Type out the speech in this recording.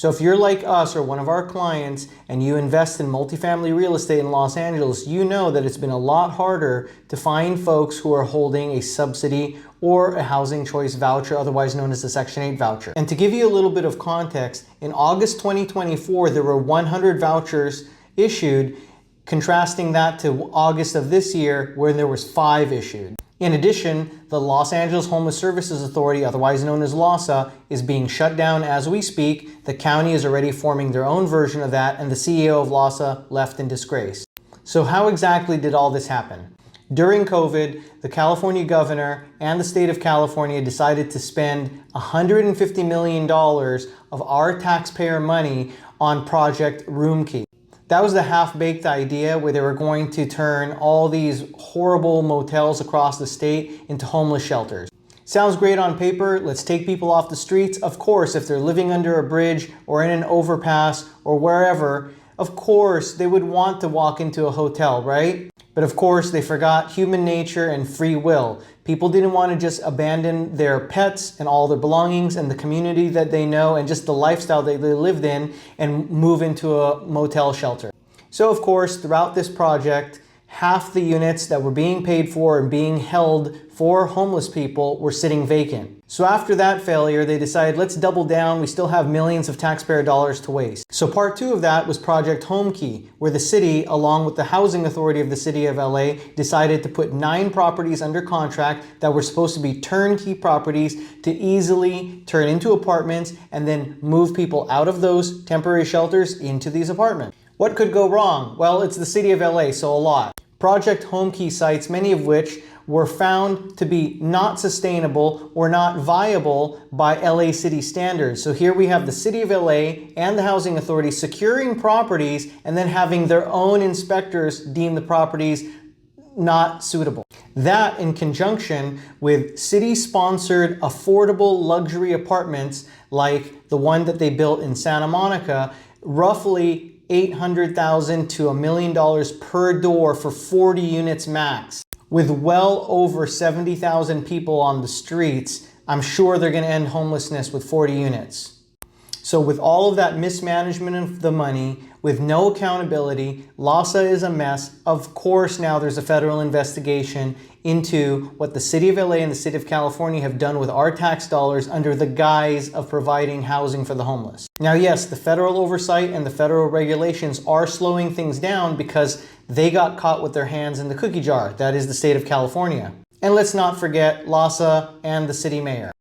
So if you're like us or one of our clients and you invest in multifamily real estate in Los Angeles, you know that it's been a lot harder to find folks who are holding a subsidy or a housing choice voucher, otherwise known as a Section 8 voucher. And to give you a little bit of context, in August 2024, there were 100 vouchers issued, contrasting that to August of this year where there was 5 issued. In addition, the Los Angeles Homeless Services Authority, otherwise known as LAHSA, is being shut down as we speak. The county is already forming their own version of that, and the CEO of LAHSA left in disgrace. So how exactly did all this happen? During COVID, the California governor and the state of California decided to spend $150 million of our taxpayer money on Project Roomkey. That was the half-baked idea where they were going to turn all these horrible motels across the state into homeless shelters. Sounds great on paper. Let's take people off the streets. Of course, if they're living under a bridge or in an overpass or wherever, of course they would want to walk into a hotel, right? But of course, they forgot human nature and free will. People didn't want to just abandon their pets and all their belongings and the community that they know and just the lifestyle that they lived in and move into a motel shelter. So of course, throughout this project, half the units that were being paid for and being held for homeless people were sitting vacant. So after that failure, they decided, let's double down. We still have millions of taxpayer dollars to waste. So part 2 of that was Project Homekey, where the city, along with the housing authority of the city of LA, decided to put 9 properties under contract that were supposed to be turnkey properties to easily turn into apartments and then move people out of those temporary shelters into these apartments. What could go wrong? Well, it's the city of LA, so a lot. Project Homekey sites, many of which were found to be not sustainable or not viable by LA city standards. So here we have the city of LA and the housing authority securing properties and then having their own inspectors deem the properties not suitable. That in conjunction with city-sponsored affordable luxury apartments like the one that they built in Santa Monica, roughly $800,000 to $1 million per door for 40 units max. With well over 70,000 people on the streets, I'm sure they're going to end homelessness with 40 units. So with all of that mismanagement of the money, with no accountability, LAHSA is a mess. Of course, now there's a federal investigation into what the city of LA and the state of California have done with our tax dollars under the guise of providing housing for the homeless. Now, yes, the federal oversight and the federal regulations are slowing things down because they got caught with their hands in the cookie jar. That is the state of California. And let's not forget LAHSA and the city mayor.